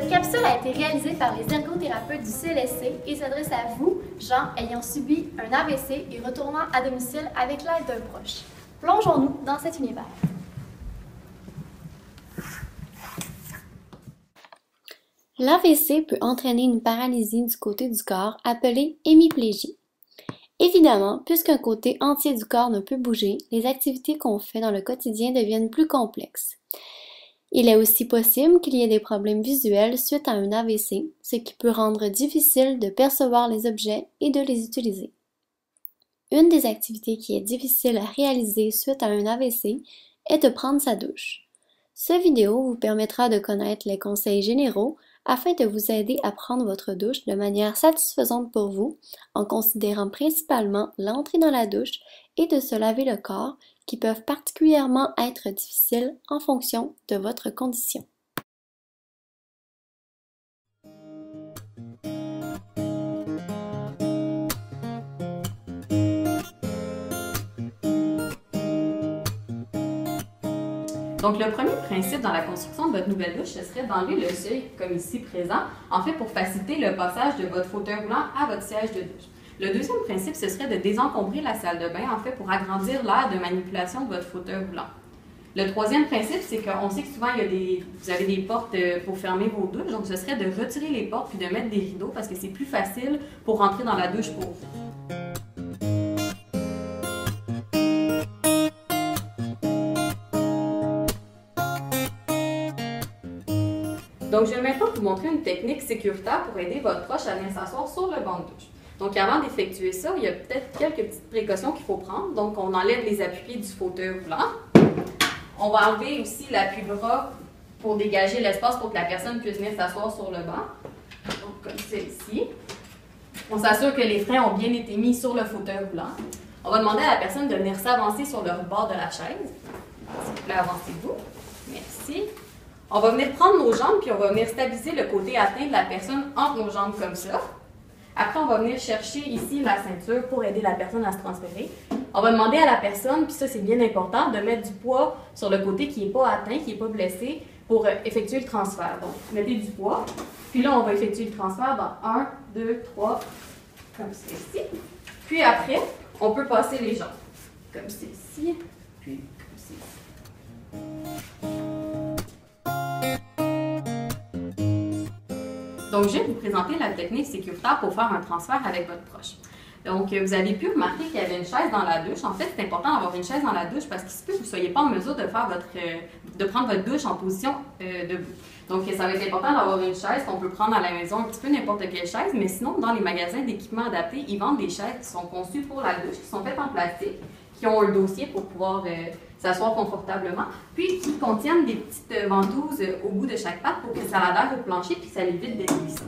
Cette capsule a été réalisée par les ergothérapeutes du CLSC et s'adresse à vous, gens ayant subi un AVC et retournant à domicile avec l'aide d'un proche. Plongeons-nous dans cet univers. L'AVC peut entraîner une paralysie du côté du corps appelée hémiplégie. Évidemment, puisqu'un côté entier du corps ne peut bouger, les activités qu'on fait dans le quotidien deviennent plus complexes. Il est aussi possible qu'il y ait des problèmes visuels suite à un AVC, ce qui peut rendre difficile de percevoir les objets et de les utiliser. Une des activités qui est difficile à réaliser suite à un AVC est de prendre sa douche. Cette vidéo vous permettra de connaître les conseils généraux afin de vous aider à prendre votre douche de manière satisfaisante pour vous, en considérant principalement l'entrée dans la douche et de se laver le corps, qui peuvent particulièrement être difficiles en fonction de votre condition. Donc, le premier principe dans la construction de votre nouvelle douche, ce serait d'enlever le seuil, comme ici présent, en fait pour faciliter le passage de votre fauteuil roulant à votre siège de douche. Le deuxième principe, ce serait de désencombrer la salle de bain, en fait, pour agrandir l'aire de manipulation de votre fauteuil roulant. Le troisième principe, c'est qu'on sait que souvent, vous avez des portes pour fermer vos douches, donc ce serait de retirer les portes puis de mettre des rideaux parce que c'est plus facile pour rentrer dans la douche pour vous. Donc, je vais maintenant vous montrer une technique sécuritaire pour aider votre proche à venir s'asseoir sur le banc de douche. Donc, avant d'effectuer ça, il y a peut-être quelques petites précautions qu'il faut prendre. Donc, on enlève les appuis du fauteuil roulant. On va enlever aussi l'appui-bras pour dégager l'espace pour que la personne puisse venir s'asseoir sur le banc. Donc, comme celle-ci. On s'assure que les freins ont bien été mis sur le fauteuil roulant. On va demander à la personne de venir s'avancer sur le rebord de la chaise. S'il vous plaît, avancez-vous. Merci. On va venir prendre nos jambes puis on va venir stabiliser le côté atteint de la personne entre nos jambes comme ça. Après, on va venir chercher ici la ceinture pour aider la personne à se transférer. On va demander à la personne, puis ça c'est bien important, de mettre du poids sur le côté qui n'est pas atteint, qui n'est pas blessé, pour effectuer le transfert. Donc, mettez du poids. Puis là, on va effectuer le transfert dans 1, 2, 3, comme ceci. Puis après, on peut passer les jambes. Comme ceci, puis comme ceci. Donc, je vais vous présenter la technique sécuritaire pour faire un transfert avec votre proche. Donc, vous avez pu remarquer qu'il y avait une chaise dans la douche. En fait, c'est important d'avoir une chaise dans la douche parce qu'il se peut que vous ne soyez pas en mesure de prendre votre douche en position debout. Donc, ça va être important d'avoir une chaise qu'on peut prendre à la maison, un petit peu n'importe quelle chaise, mais sinon, dans les magasins d'équipements adaptés, ils vendent des chaises qui sont conçues pour la douche, qui sont faites en plastique, qui ont un dossier pour pouvoir s'asseoir confortablement, puis qui contiennent des petites ventouses au bout de chaque patte pour que ça adhère au plancher puis que ça l'évite d'être glissant.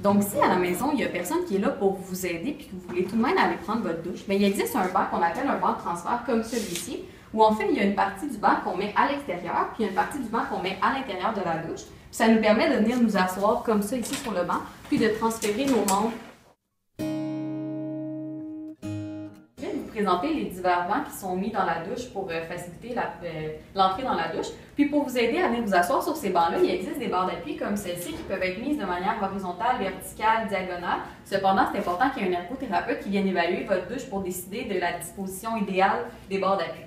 Donc, si à la maison, il n'y a personne qui est là pour vous aider puis que vous voulez tout de même aller prendre votre douche, bien, il existe un banc qu'on appelle un banc de transfert comme celui-ci, où en fait, il y a une partie du banc qu'on met à l'extérieur, puis une partie du banc qu'on met à l'intérieur de la douche. Puis ça nous permet de venir nous asseoir comme ça ici sur le banc, puis de transférer nos membres. Je vais vous présenter les divers bancs qui sont mis dans la douche pour faciliter l'entrée dans la douche. Puis pour vous aider à venir vous asseoir sur ces bancs-là, il existe des barres d'appui comme celle-ci qui peuvent être mises de manière horizontale, verticale, diagonale. Cependant, c'est important qu'il y ait un ergothérapeute qui vienne évaluer votre douche pour décider de la disposition idéale des barres d'appui.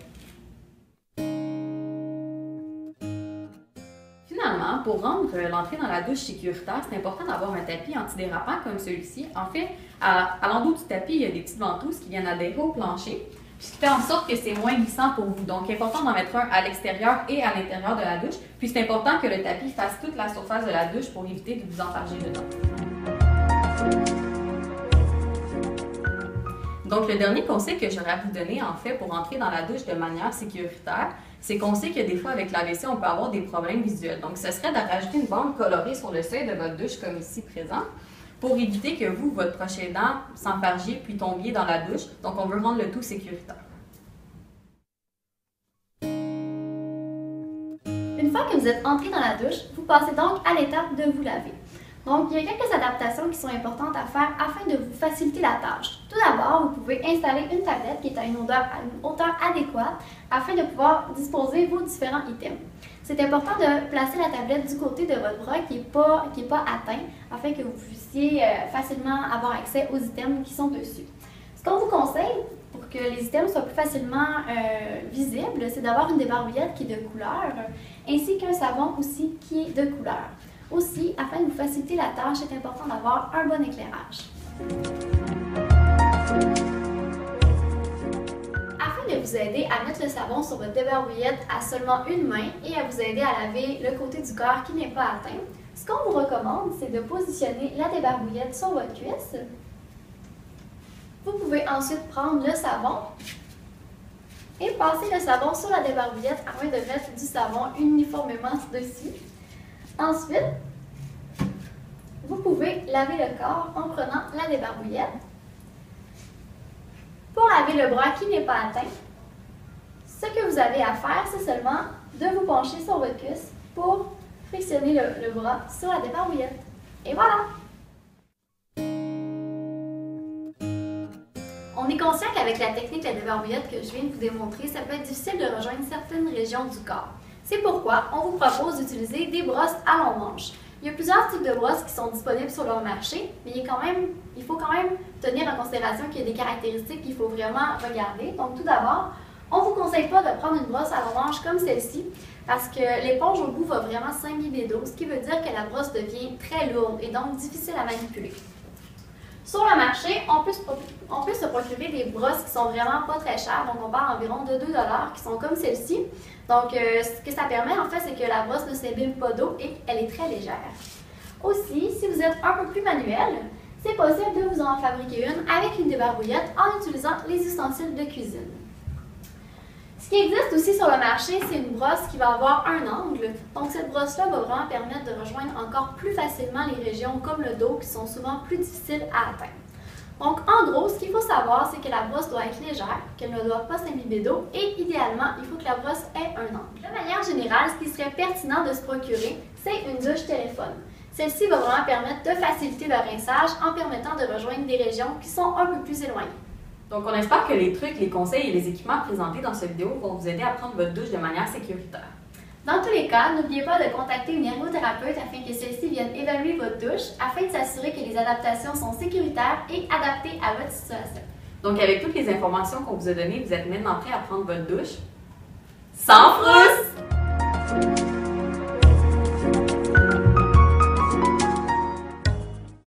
Finalement, pour rendre l'entrée dans la douche sécuritaire, c'est important d'avoir un tapis antidérapant comme celui-ci. En fait, à l'endos du tapis, il y a des petites ventouses qui viennent adhérer au plancher, ce qui fait en sorte que c'est moins glissant pour vous. Donc, il est important d'en mettre un à l'extérieur et à l'intérieur de la douche. Puis, c'est important que le tapis fasse toute la surface de la douche pour éviter de vous enfarger dedans. Donc, le dernier conseil que j'aurais à vous donner, en fait, pour entrer dans la douche de manière sécuritaire, c'est qu'on sait que des fois, avec l'AVC, on peut avoir des problèmes visuels. Donc, ce serait de rajouter une bande colorée sur le seuil de votre douche, comme ici présent, pour éviter que vous, votre proche aidant, s'enfargiez puis tombiez dans la douche. Donc, on veut rendre le tout sécuritaire. Une fois que vous êtes entré dans la douche, vous passez donc à l'étape de vous laver. Donc, il y a quelques adaptations qui sont importantes à faire afin de vous faciliter la tâche. Tout d'abord, vous pouvez installer une tablette qui est à une hauteur adéquate afin de pouvoir disposer vos différents items. C'est important de placer la tablette du côté de votre bras qui n'est pas atteint afin que vous puissiez facilement avoir accès aux items qui sont dessus. Ce qu'on vous conseille pour que les items soient plus facilement visibles, c'est d'avoir une débarbouillette qui est de couleur ainsi qu'un savon aussi qui est de couleur. Aussi, afin de vous faciliter la tâche, c'est important d'avoir un bon éclairage. Afin de vous aider à mettre le savon sur votre débarbouillette à seulement une main et à vous aider à laver le côté du corps qui n'est pas atteint, ce qu'on vous recommande, c'est de positionner la débarbouillette sur votre cuisse. Vous pouvez ensuite prendre le savon et passer le savon sur la débarbouillette afin de mettre du savon uniformément dessus. Ensuite, vous pouvez laver le corps en prenant la débarbouillette. Pour laver le bras qui n'est pas atteint, ce que vous avez à faire, c'est seulement de vous pencher sur votre cuisse pour frictionner le bras sur la débarbouillette. Et voilà! On est conscient qu'avec la technique de la débarbouillette que je viens de vous démontrer, ça peut être difficile de rejoindre certaines régions du corps. C'est pourquoi on vous propose d'utiliser des brosses à long manche. Il y a plusieurs types de brosses qui sont disponibles sur le marché, mais il faut quand même tenir en considération qu'il y a des caractéristiques qu'il faut vraiment regarder. Donc tout d'abord, on ne vous conseille pas de prendre une brosse à long manche comme celle-ci parce que l'éponge au bout va vraiment s'imbiber d'eau, ce qui veut dire que la brosse devient très lourde et donc difficile à manipuler. Sur le marché, on peut se procurer des brosses qui sont vraiment pas très chères, donc on parle environ de 2 $, qui sont comme celle-ci. Donc, ce que ça permet, en fait, c'est que la brosse ne s'imbibe pas d'eau et elle est très légère. Aussi, si vous êtes un peu plus manuel, c'est possible de vous en fabriquer une avec une débarbouillette en utilisant les ustensiles de cuisine. Ce qui existe aussi sur le marché, c'est une brosse qui va avoir un angle. Donc, cette brosse-là va vraiment permettre de rejoindre encore plus facilement les régions comme le dos qui sont souvent plus difficiles à atteindre. Donc, en gros, ce qu'il faut savoir, c'est que la brosse doit être légère, qu'elle ne doit pas s'imbiber d'eau et idéalement, il faut que la brosse ait un angle. De manière générale, ce qui serait pertinent de se procurer, c'est une douche téléphone. Celle-ci va vraiment permettre de faciliter le rinçage en permettant de rejoindre des régions qui sont un peu plus éloignées. Donc, on espère que les trucs, les conseils et les équipements présentés dans cette vidéo vont vous aider à prendre votre douche de manière sécuritaire. Dans tous les cas, n'oubliez pas de contacter une ergothérapeute afin que celle-ci vienne évaluer votre douche afin de s'assurer que les adaptations sont sécuritaires et adaptées à votre situation. Donc, avec toutes les informations qu'on vous a données, vous êtes maintenant prêt à prendre votre douche sans frousse!